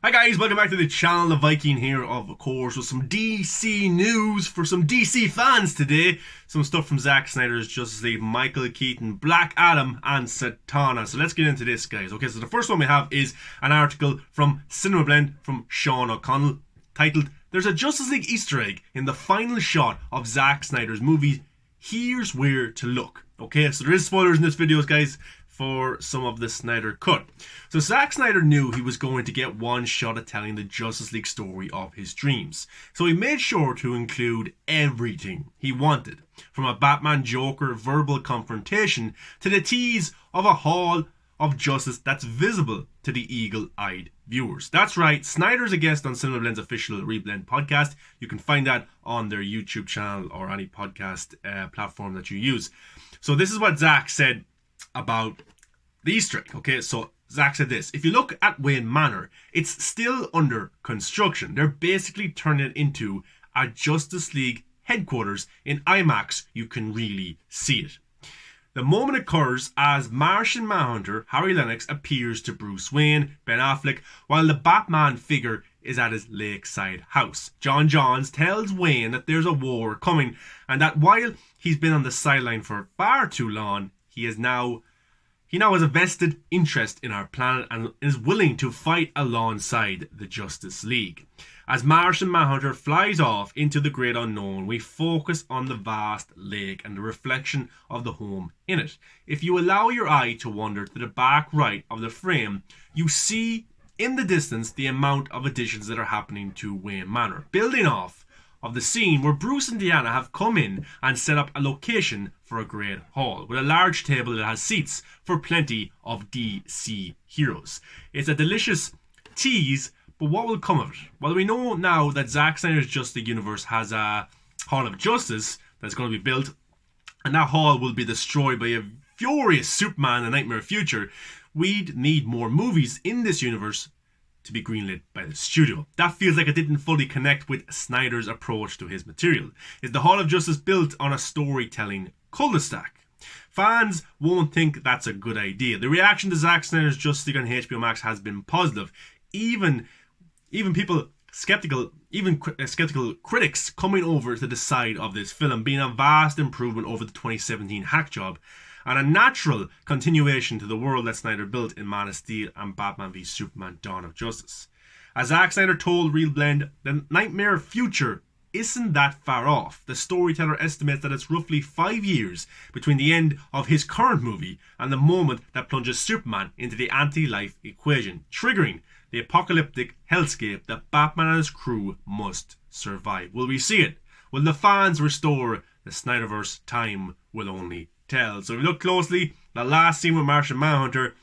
Hi guys, welcome back to the channel. The Viking here, of course, with some DC news for some DC fans today. Some stuff from Zack Snyder's Justice League, Michael Keaton, Black Adam, and Zatanna. So let's get into this, guys. Okay, so the first one we have is an article from CinemaBlend from Sean O'Connell titled, "There's a Justice League Easter egg in the final shot of Zack Snyder's movie. Here's where to look." Okay, so there is spoilers in this video, guys, for some of the Snyder cut. So Zack Snyder knew he was going to get one shot at telling the Justice League story of his dreams. So he made sure to include everything he wanted, from a Batman-Joker verbal confrontation to the tease of a Hall of Justice that's visible to the eagle-eyed viewers. That's right, Snyder's a guest on CinemaBlend's official Reblend podcast. You can find that on their YouTube channel or any podcast platform that you use. So this is what Zack said about the Easter egg. Okay, so Zack said this: "If you look at Wayne Manor, it's still under construction. They're basically turning it into a Justice League headquarters. In IMAX, you can really see it. The moment occurs as Martian Manhunter Harry Lennix appears to Bruce Wayne, Ben Affleck, while the Batman figure is at his lakeside house. John Johns tells Wayne that there's a war coming, and that while he's been on the sideline for far too long, he now has a vested interest in our planet and is willing to fight alongside the Justice League. As Martian Manhunter flies off into the great unknown, we focus on the vast lake and the reflection of the home in it. If you allow your eye to wander to the back right of the frame, you see in the distance the amount of additions that are happening to Wayne Manor, building off of the scene where Bruce and Diana have come in and set up a location for a great hall with a large table that has seats for plenty of DC heroes. It's a delicious tease, but what will come of it? Well, we know now that Zack Snyder's Justice League universe has a Hall of Justice that's going to be built, and that hall will be destroyed by a furious Superman in the Nightmare Future. We'd need more movies in this universe to be greenlit by the studio. That feels like it didn't fully connect with Snyder's approach to his material. Is the Hall of Justice built on a storytelling cul-de-sac? Fans won't think that's a good idea. The reaction to Zack Snyder's Justice League on HBO Max has been positive. Even people skeptical critics coming over to the side of this film being a vast improvement over the 2017 hack job, and a natural continuation to the world that Snyder built in Man of Steel and Batman v Superman Dawn of Justice. As Zack Snyder told RealTalkLife, the Nightmare Future isn't that far off. The storyteller estimates that it's roughly 5 years between the end of his current movie and the moment that plunges Superman into the anti-life equation, triggering the apocalyptic hellscape that Batman and his crew must survive. Will we see it? Will the fans restore the Snyderverse? Time will only tell. So if you look closely, the last scene with Martian Manhunter,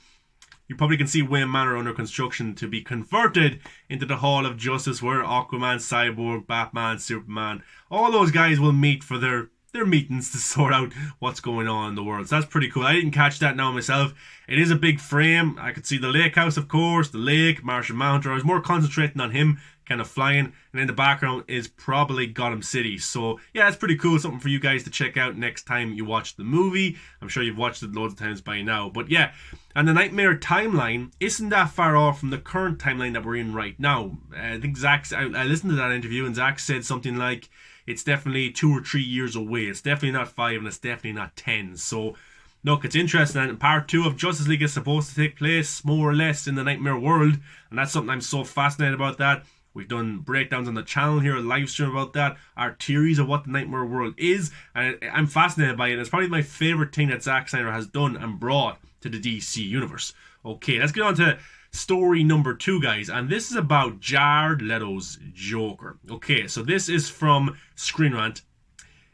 you probably can see Wayne Manor under construction to be converted into the Hall of Justice, where Aquaman, Cyborg, Batman, Superman, all those guys will meet for their meetings to sort out what's going on in the world. So that's pretty cool. I didn't catch that now myself. It is a big frame. I could see the lake house, of course, the lake, Martian Manhunter. I was more concentrating on him kind of flying, and in the background is probably Gotham City. So yeah, that's pretty cool. Something for you guys to check out next time you watch the movie. I'm sure you've watched it loads of times by now, but yeah. And the Nightmare timeline isn't that far off from the current timeline that we're in right now. I think I listened to that interview, and Zack said something like it's definitely 2 or 3 years away. It's definitely not 5, and it's definitely not 10. So look, it's interesting, and part 2 of Justice League is supposed to take place more or less in the Nightmare world, and that's something I'm so fascinated about. That we've done breakdowns on the channel here, a live stream about that, our theories of what the Nightmare world is, and I'm fascinated by it. It's probably my favorite thing that Zack Snyder has done and brought to the DC universe. Okay, let's get on to story number 2, guys, and this is about Jared Leto's Joker. Okay, so this is from Screen Rant.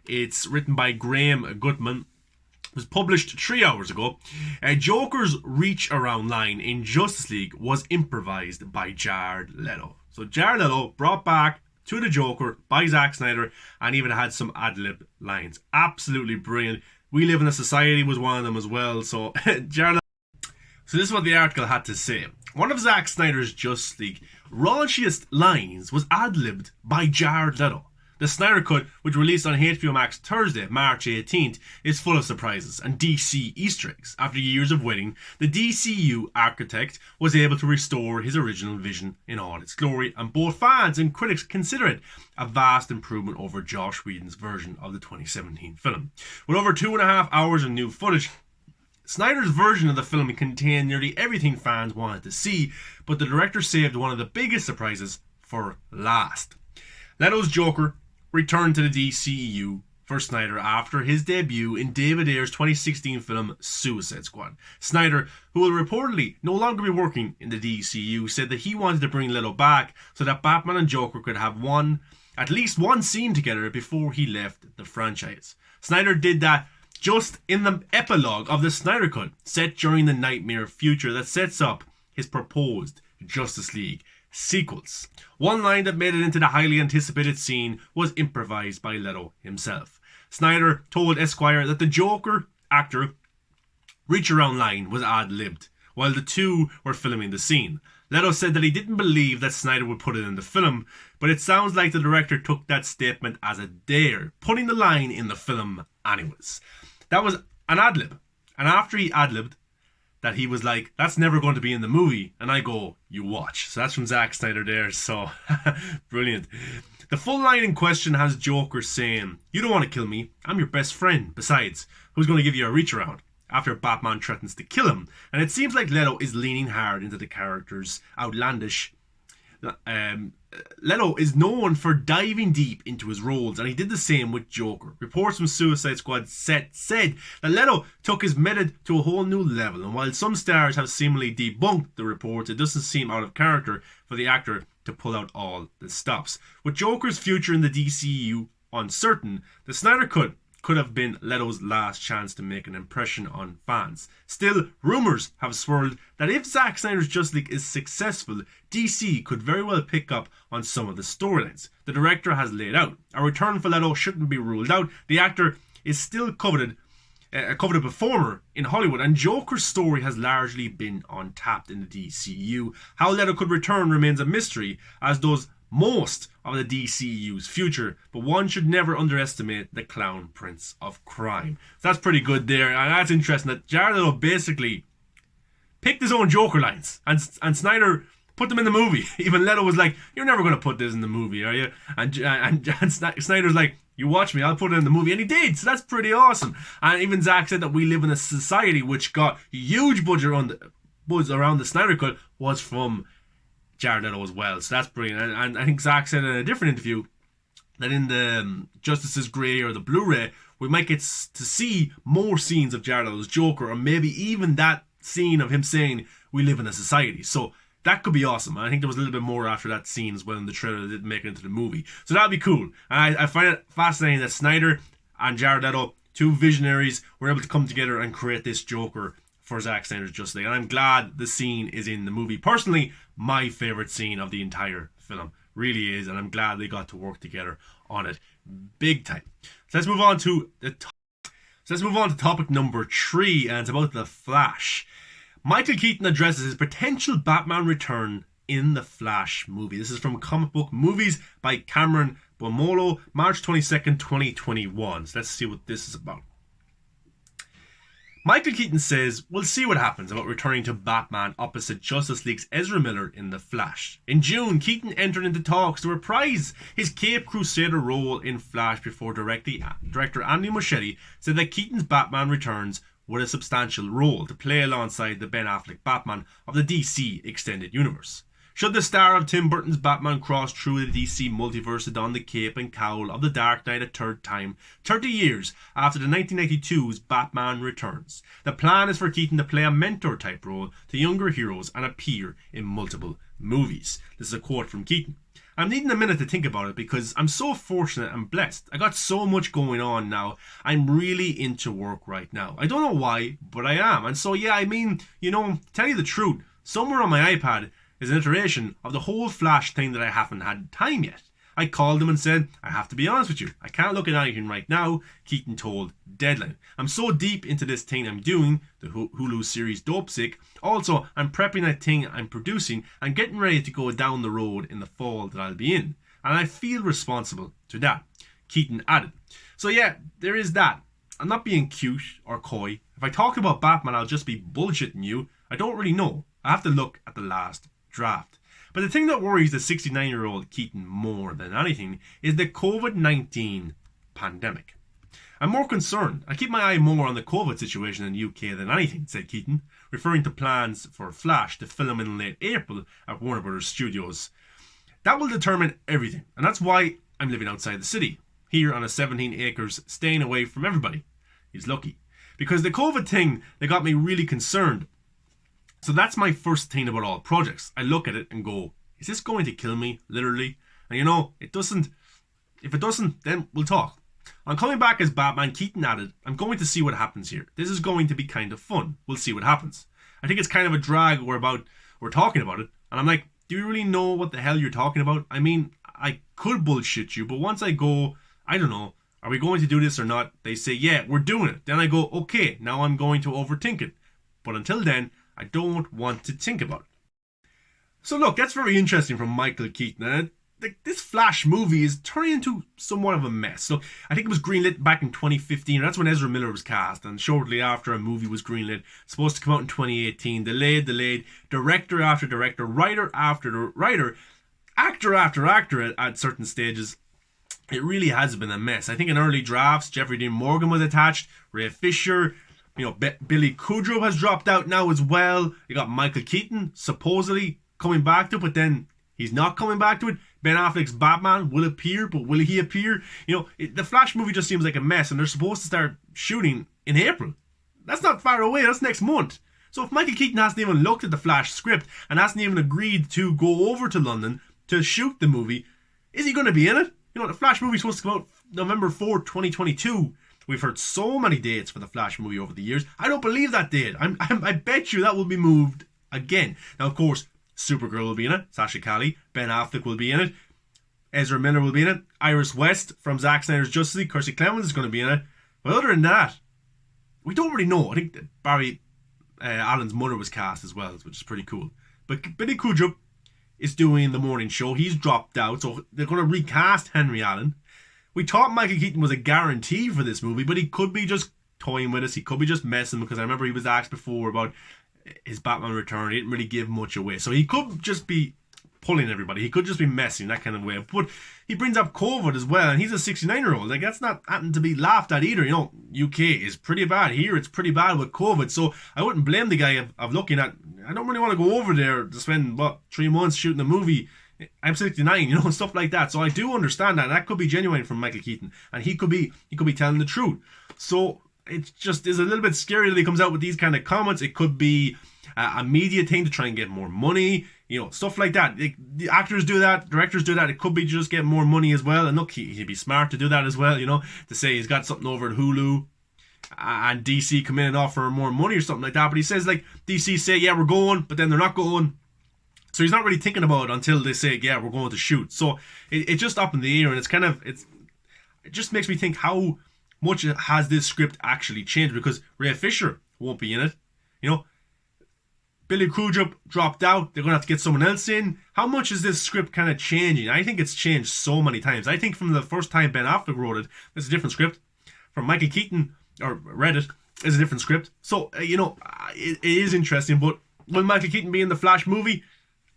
It's written by Graham Gutman. It was published 3 hours ago. Joker's reach around line in Justice League was improvised by Jared Leto. So Jared Leto brought back to the Joker by Zack Snyder, and even had some ad-libbed lines. Absolutely brilliant. We Live in a Society was one of them as well. So Jared Leto. So this is what the article had to say. One of Zack Snyder's Justice League raunchiest lines was ad-libbed by Jared Leto. The Snyder Cut, which released on HBO Max Thursday, March 18th, is full of surprises and DC Easter eggs. After years of waiting, the DCU architect was able to restore his original vision in all its glory, and both fans and critics consider it a vast improvement over Joss Whedon's version of the 2017 film. With over 2.5 hours of new footage, Snyder's version of the film contained nearly everything fans wanted to see, but the director saved one of the biggest surprises for last. Leto's Joker returned to the DCEU for Snyder after his debut in David Ayer's 2016 film Suicide Squad. Snyder, who will reportedly no longer be working in the DCU, said that he wanted to bring Leto back so that Batman and Joker could have at least one scene together before he left the franchise. Snyder did that just in the epilogue of the Snyder Cut, set during the nightmare future that sets up his proposed Justice League sequels. One line that made it into the highly anticipated scene was improvised by Leto himself. Snyder told Esquire that the Joker actor reach around line was ad-libbed while the two were filming the scene. Leto said that he didn't believe that Snyder would put it in the film, but it sounds like the director took that statement as a dare, putting the line in the film anyways. That was an ad-lib. And after he ad-libbed, that he was like, that's never going to be in the movie. And I go, you watch. So that's from Zack Snyder there. So, brilliant. The full line in question has Joker saying, you don't want to kill me. I'm your best friend. Besides, who's going to give you a reach around? After Batman threatens to kill him. And it seems like Leto is leaning hard into the character's outlandish. Leto is known for diving deep into his roles, and he did the same with Joker. Reports from Suicide Squad said that Leto took his method to a whole new level, and while some stars have seemingly debunked the reports, it doesn't seem out of character for the actor to pull out all the stops. With Joker's future in the DCU uncertain, the Snyder Cut could have been Leto's last chance to make an impression on fans. Still, rumours have swirled that if Zack Snyder's Justice League is successful, DC could very well pick up on some of the storylines the director has laid out. A return for Leto shouldn't be ruled out. The actor is still a coveted performer in Hollywood, and Joker's story has largely been untapped in the DCU. How Leto could return remains a mystery, as does most of the DCU's future, but one should never underestimate the Clown Prince of Crime. So that's pretty good there, and that's interesting that Jared Leto basically picked his own Joker lines, and Snyder put them in the movie. Even Leto was like, you're never going to put this in the movie, are you? And Snyder's like, you watch me, I'll put it in the movie. And he did, so that's pretty awesome. And even Zack said that we live in a society which got huge buzz around the Snyder Cut was from Jared Leto as well. So that's brilliant. And I think Zack said in a different interview that in the Justice's Grey or the Blu-ray, we might get to see more scenes of Jared Leto's Joker, or maybe even that scene of him saying, we live in a society. So that could be awesome. I think there was a little bit more after that scene as well in the trailer that didn't make it into the movie. So that'd be cool. And I find it fascinating that Snyder and Jared Leto, two visionaries, were able to come together and create this Joker for Zack Snyder's Justice League. And I'm glad the scene is in the movie. Personally, my favourite scene of the entire film. Really is. And I'm glad they got to work together on it big time. So let's move on to topic number 3, and it's about The Flash. Michael Keaton addresses his potential Batman return in The Flash movie. This is from Comic Book Movies by Cameron Bomolo, March 22nd, 2021. So let's see what this is about. Michael Keaton says, we'll see what happens about returning to Batman opposite Justice League's Ezra Miller in The Flash. In June, Keaton entered into talks to reprise his Cape Crusader role in Flash before director Andy Muschietti said that Keaton's Batman returns with a substantial role to play alongside the Ben Affleck Batman of the DC Extended Universe. Should the star of Tim Burton's Batman cross through the DC multiverse to don the cape and cowl of the Dark Knight a third time, 30 years after the 1992's Batman Returns? The plan is for Keaton to play a mentor-type role to younger heroes and appear in multiple movies. This is a quote from Keaton. I'm needing a minute to think about it because I'm so fortunate and blessed. I got so much going on now. I'm really into work right now. I don't know why, but I am. And so, yeah, I mean, tell you the truth, somewhere on my iPad is an iteration of the whole Flash thing that I haven't had time yet. I called him and said, I have to be honest with you, I can't look at anything right now, Keaton told Deadline. I'm so deep into this thing I'm doing, the Hulu series Dopesick. Also, I'm prepping that thing I'm producing and getting ready to go down the road in the fall that I'll be in. and I feel responsible to that," Keaton added. So yeah, there is that. I'm not being cute or coy. If I talk about Batman, I'll just be bullshitting you. I don't really know. I have to look at the last draft. But the thing that worries the 69-year-old Keaton more than anything is the COVID-19 pandemic. "I'm more concerned. I keep my eye more on the COVID situation in the UK than anything," said Keaton, referring to plans for Flash to film in late April at Warner Bros. Studios. "That will determine everything, and that's why I'm living outside the city, here on a 17 acres, staying away from everybody." He's lucky. "Because the COVID thing, they got me really concerned. So that's my first thing about all projects. I look at it and go, is this going to kill me, literally? And it doesn't. If it doesn't, then we'll talk. I'm coming back as Batman," Keaton added. "I'm going to see what happens here. This is going to be kind of fun. We'll see what happens. I think it's kind of a drag we're talking about it." And I'm like, do you really know what the hell you're talking about? I mean, I could bullshit you, but once I go, I don't know, are we going to do this or not? They say, yeah, we're doing it. Then I go, okay, now I'm going to overthink it. But until then, I don't want to think about it. So look, that's very interesting from Michael Keaton. And this Flash movie is turning into somewhat of a mess. So I think it was greenlit back in 2015. That's when Ezra Miller was cast. And shortly after, a movie was greenlit. Supposed to come out in 2018. Delayed. Director after director. Writer after writer. Actor after actor at certain stages. It really has been a mess. I think in early drafts, Jeffrey Dean Morgan was attached. Ray Fisher. Billy Kudrow has dropped out now as well. You got Michael Keaton supposedly coming back to it, but then he's not coming back to it. Ben Affleck's Batman will appear, but will he appear? The Flash movie just seems like a mess, and they're supposed to start shooting in April. That's not far away. That's next month. So if Michael Keaton hasn't even looked at the Flash script and hasn't even agreed to go over to London to shoot the movie, is he going to be in it? The Flash movie's supposed to come out November 4th, 2022. We've heard so many dates for the Flash movie over the years. I don't believe that date. I bet you that will be moved again. Now, of course, Supergirl will be in it. Sasha Calle. Ben Affleck will be in it. Ezra Miller will be in it. Iris West from Zack Snyder's Justice League. Kirstie Clemens is going to be in it. But other than that, we don't really know. I think that Barry Allen's mother was cast as well, which is pretty cool. But Billy Kudrow is doing the morning show. He's dropped out, so they're going to recast Henry Allen. We thought Michael Keaton was a guarantee for this movie, but he could be just toying with us. He could be just messing, because I remember he was asked before about his Batman return. He didn't really give much away. So he could just be pulling everybody. He could just be messing, that kind of way. But he brings up COVID as well, and he's a 69-year-old. Like, that's not having to be laughed at either. UK is pretty bad. Here, it's pretty bad with COVID. So I wouldn't blame the guy of looking at, I don't really want to go over there to spend, 3 months shooting a movie. I'm 69, stuff like that. So I do understand that. That could be genuine from Michael Keaton, and he could be telling the truth. So it just is a little bit scary that he comes out with these kind of comments. It could be a media thing to try and get more money, stuff like that. The actors do that, directors do that. It could be just get more money as well. And look, he'd be smart to do that as well, to say he's got something over at Hulu and DC come in and offer more money or something like that. But he says, like, DC say, yeah, we're going, but then they're not going. So he's not really thinking about it until they say, yeah, we're going to shoot. So it's just up in the air, and it just makes me think, how much has this script actually changed? Because Ray Fisher won't be in it. Billy Kudrow dropped out. They're going to have to get someone else in. How much is this script kind of changing? I think it's changed so many times. I think from the first time Ben Affleck wrote it, it's a different script. From Michael Keaton, or read it, it's a different script. So, it is interesting. But will Michael Keaton be in the Flash movie?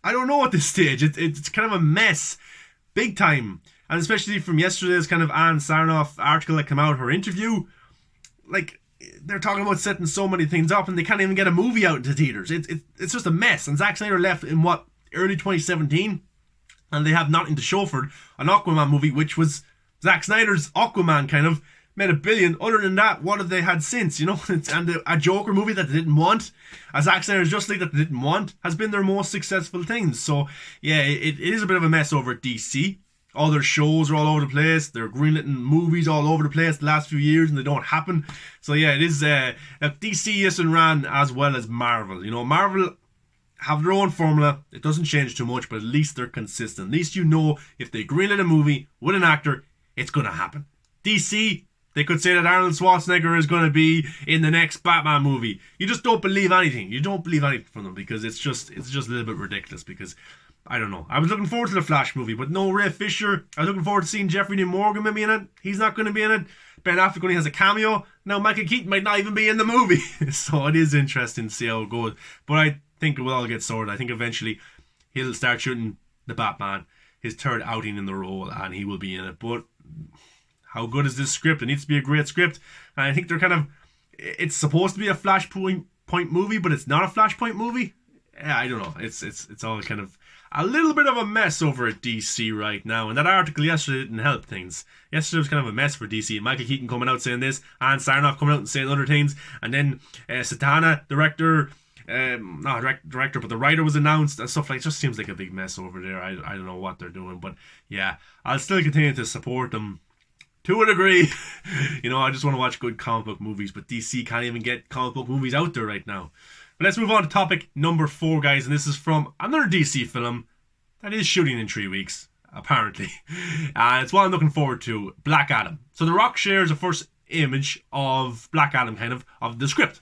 I don't know at this stage. It's kind of a mess. Big time. And especially from yesterday's kind of Ann Sarnoff article that came out, her interview. Like, they're talking about setting so many things up, and they can't even get a movie out into theaters. It's just a mess. And Zack Snyder left in early 2017, and they have nothing to show for it. An Aquaman movie, which was Zack Snyder's Aquaman, kind of made $1 billion. Other than that, what have they had since? And a Joker movie that they didn't want, a Zack Snyder's Justice League that they didn't want, has been their most successful things. So yeah, it is a bit of a mess over at DC. All their shows are all over the place. They're greenlighting movies all over the place the last few years, and they don't happen. So yeah, it is. DC isn't ran as well as Marvel. Marvel have their own formula. It doesn't change too much, but at least they're consistent. At least if they greenlight a movie with an actor, it's going to happen. DC, they could say that Arnold Schwarzenegger is going to be in the next Batman movie. You just don't believe anything. You don't believe anything from them, because it's just a little bit ridiculous, because I don't know. I was looking forward to the Flash movie, but no Ray Fisher. I was looking forward to seeing Jeffrey Dean Morgan maybe in it. He's not going to be in it. Ben Affleck only has a cameo. Now Michael Keaton might not even be in the movie. So it is interesting to see how it goes. But I think it will all get sorted. I think eventually he'll start shooting the Batman, his third outing in the role, and he will be in it. But how good is this script? It needs to be a great script. And I think they're kind of... It's supposed to be a Flashpoint movie, but it's not a Flashpoint movie. Yeah, I don't know. It's all kind of a little bit of a mess over at DC right now. And that article yesterday didn't help things. Yesterday was kind of a mess for DC. Michael Keaton coming out saying this, and Sarnoff coming out and saying other things. And then Zatanna, director, but the writer was announced and stuff like. It just seems like a big mess over there. I don't know what they're doing, but yeah, I'll still continue to support them to a degree. I just want to watch good comic book movies, but DC can't even get comic book movies out there right now. But let's move on to topic number 4, guys, and this is from another DC film that is shooting in 3 weeks, apparently. And it's what I'm looking forward to, Black Adam. So The Rock shares a first image of Black Adam, of the script.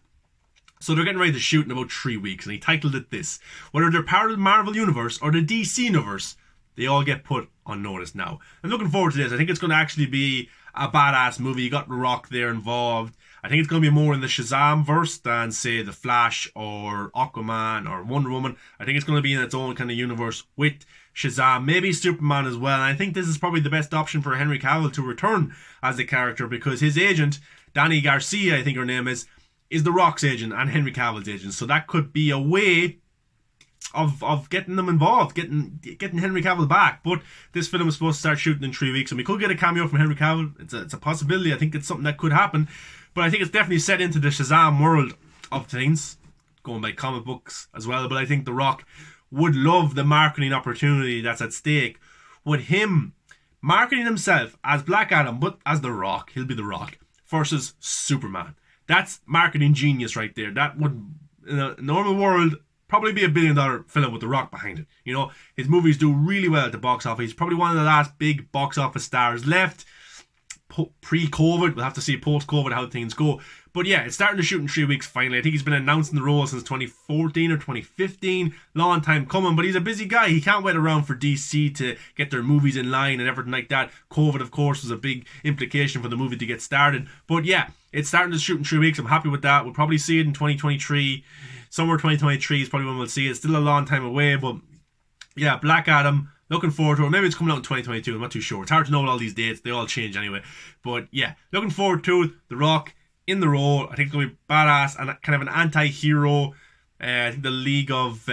So they're getting ready to shoot in about 3 weeks, and he titled it this. Whether they're part of the Marvel Universe or the DC Universe, they all get put on notice now. I'm looking forward to this. I think it's going to actually be a badass movie. You got The Rock there involved. I think it's going to be more in the Shazam verse than, say, The Flash or Aquaman or Wonder Woman. I think it's going to be in its own kind of universe with Shazam, maybe Superman as well. And I think this is probably the best option for Henry Cavill to return as the character, because his agent, Danny Garcia, I think her name is The Rock's agent and Henry Cavill's agent. So that could be a way of getting them involved, getting Henry Cavill back. But this film is supposed to start shooting in 3 weeks, and we could get a cameo from Henry Cavill. It's a possibility. I think it's something that could happen. But I think it's definitely set into the Shazam world of things, going by comic books as well. But I think The Rock would love the marketing opportunity that's at stake with him marketing himself as Black Adam, but as The Rock. He'll be The Rock versus Superman. That's marketing genius right there. That would, in a normal world, probably be $1 billion film with The Rock behind it. His movies do really well at the box office. He's probably one of the last big box office stars left. Pre-COVID, we'll have to see post-COVID how things go. But yeah, it's starting to shoot in 3 weeks finally. I think he's been announcing the role since 2014 or 2015. Long time coming, but he's a busy guy. He can't wait around for DC to get their movies in line and everything like that. COVID, of course, was a big implication for the movie to get started. But yeah, it's starting to shoot in 3 weeks. I'm happy with that. We'll probably see it in 2023. Summer 2023 is probably when we'll see it. It's still a long time away, but yeah, Black Adam. Looking forward to it. Maybe it's coming out in 2022. I'm not too sure. It's hard to know all these dates. They all change anyway. But yeah, looking forward to it. The Rock in the role. I think it's going to be badass and kind of an anti-hero. I think the League of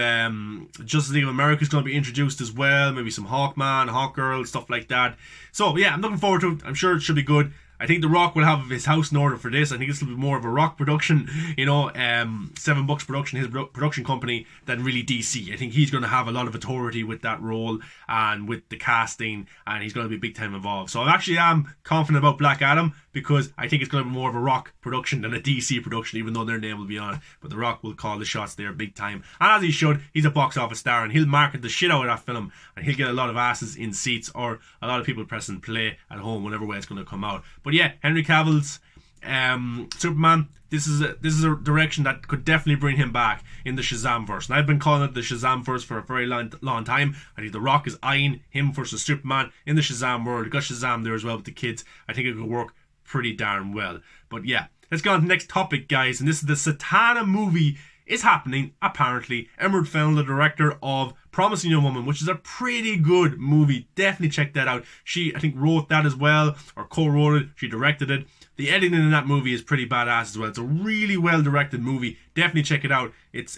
Justice League of America is going to be introduced as well. Maybe some Hawkman, Hawkgirl, stuff like that. So yeah, I'm looking forward to it. I'm sure it should be good. I think The Rock will have his house in order for this. I think this will be more of a Rock production, Seven Bucks Production, his production company, than really DC. I think he's going to have a lot of authority with that role and with the casting, and he's going to be big time involved. So I actually am confident about Black Adam, because I think it's going to be more of a Rock production than a DC production, even though their name will be on it. But The Rock will call the shots there big time. And as he should, he's a box office star, and he'll market the shit out of that film, and he'll get a lot of asses in seats, or a lot of people pressing play at home, whenever way it's going to come out. But yeah, Henry Cavill's Superman, this is a direction that could definitely bring him back in the Shazam verse. And I've been calling it the Shazam verse for a very long time. I think The Rock is eyeing him versus Superman in the Shazam world. You got Shazam there as well with the kids. I think it could work pretty darn well. But yeah, let's go on to the next topic, guys. And this is the Zatanna Movie is happening, apparently. Emerald Fennell, the director of Promising Young Woman, which is a pretty good movie. Definitely check that out. She, I think, wrote that as well, or co-wrote it. She directed it. The editing in that movie is pretty badass as well. It's a really well-directed movie. Definitely check it out. It's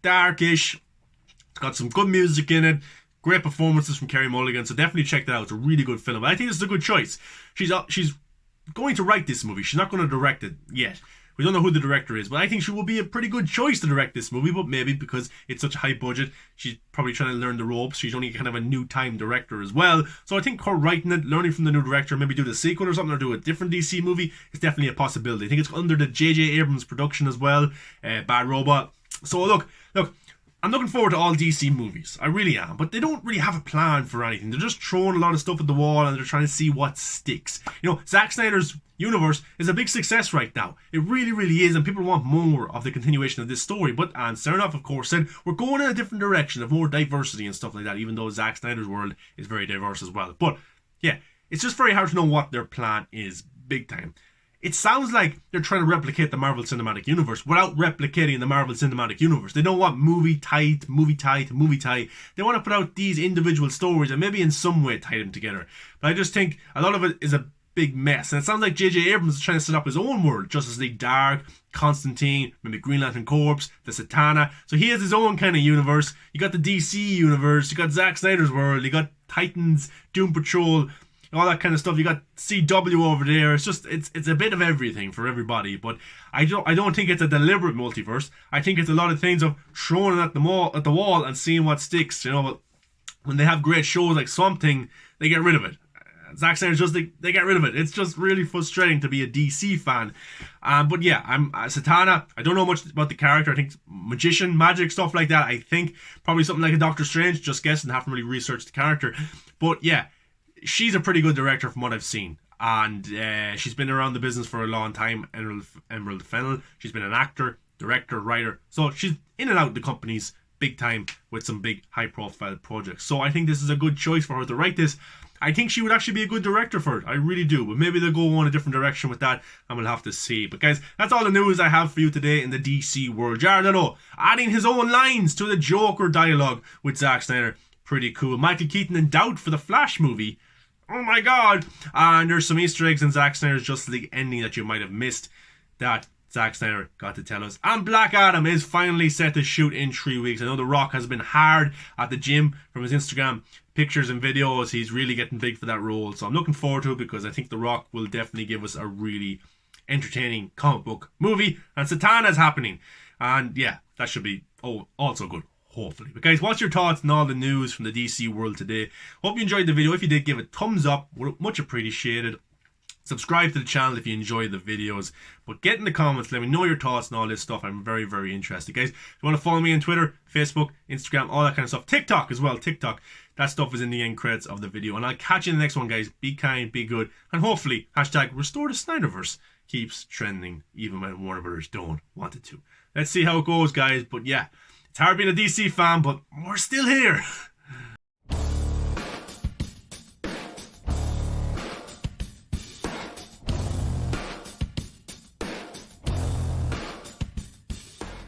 darkish. It's got some good music in it. Great performances from Carey Mulligan. So definitely check that out. It's a really good film. I think this is a good choice. She's going to write this movie. She's not going to direct it yet. We don't know who the director is, but I think she will be a pretty good choice to direct this movie. But maybe because it's such a high budget, she's probably trying to learn the ropes. She's only kind of a new time director as well. So I think her writing it, learning from the new director, maybe do the sequel or something, or do a different DC movie, is definitely a possibility. I think it's under the J.J. Abrams production as well. Bad Robot. So look, I'm looking forward to all DC movies. I really am. But they don't really have a plan for anything. They're just throwing a lot of stuff at the wall, and they're trying to see what sticks. Zack Snyder's universe is a big success right now. It really, really is, and people want more of the continuation of this story. But fair enough, of course, said we're going in a different direction of more diversity and stuff like that, even though Zack Snyder's world is very diverse as well. But yeah, it's just very hard to know what their plan is, big time. It sounds like they're trying to replicate the Marvel Cinematic Universe without replicating the Marvel Cinematic Universe. They don't want movie tie to movie tie to movie tie. They want to put out these individual stories and maybe in some way tie them together. But I just think a lot of it is a big mess. And it sounds like J.J. Abrams is trying to set up his own world. Justice League Dark, Constantine, maybe Green Lantern Corps, the Zatanna. So he has his own kind of universe. You got the DC universe. You got Zack Snyder's world. You got Titans, Doom Patrol, all that kind of stuff. You got CW over there. It's just it's a bit of everything for everybody. But I don't think it's a deliberate multiverse. I think it's a lot of things of throwing it at the wall and seeing what sticks. But when they have great shows like Swamp Thing, they get rid of it. Zack Snyder's just they get rid of it. It's just really frustrating to be a DC fan. But yeah, I'm Zatanna. I don't know much about the character. I think magician, magic, stuff like that. I think probably something like a Doctor Strange. Just guessing, haven't really researched the character. But yeah, she's a pretty good director from what I've seen. And she's been around the business for a long time. Emerald Fennell. She's been an actor, director, writer. So she's in and out the companies big time with some big high profile projects. So I think this is a good choice for her to write this. I think she would actually be a good director for it. I really do. But maybe they'll go on a different direction with that, and we'll have to see. But guys, that's all the news I have for you today in the DC world. Jared Leto adding his own lines to the Joker dialogue with Zack Snyder. Pretty cool. Michael Keaton in doubt for the Flash movie. Oh my god. And there's some Easter eggs in Zack Snyder's Justice League ending that you might have missed that Zack Snyder got to tell us. And Black Adam is finally set to shoot in 3 weeks. I know The Rock has been hard at the gym from his Instagram pictures and videos. He's really getting big for that role. So I'm looking forward to it because I think The Rock will definitely give us a really entertaining comic book movie. And Zatanna's happening. And yeah, that should be also good. Hopefully. But guys, what's your thoughts on all the news from the DC world today? Hope you enjoyed the video. If you did, give it a thumbs up. Much appreciated. Subscribe to the channel if you enjoy the videos. But get in the comments. Let me know your thoughts on all this stuff. I'm very, very interested. Guys, if you want to follow me on Twitter, Facebook, Instagram, all that kind of stuff. TikTok as well. TikTok. That stuff is in the end credits of the video. And I'll catch you in the next one, guys. Be kind, be good. And hopefully, hashtag Restore the Snyderverse keeps trending even when Warner Brothers don't want it to. Let's see how it goes, guys. But yeah, it's hard being a DC fan, but we're still here.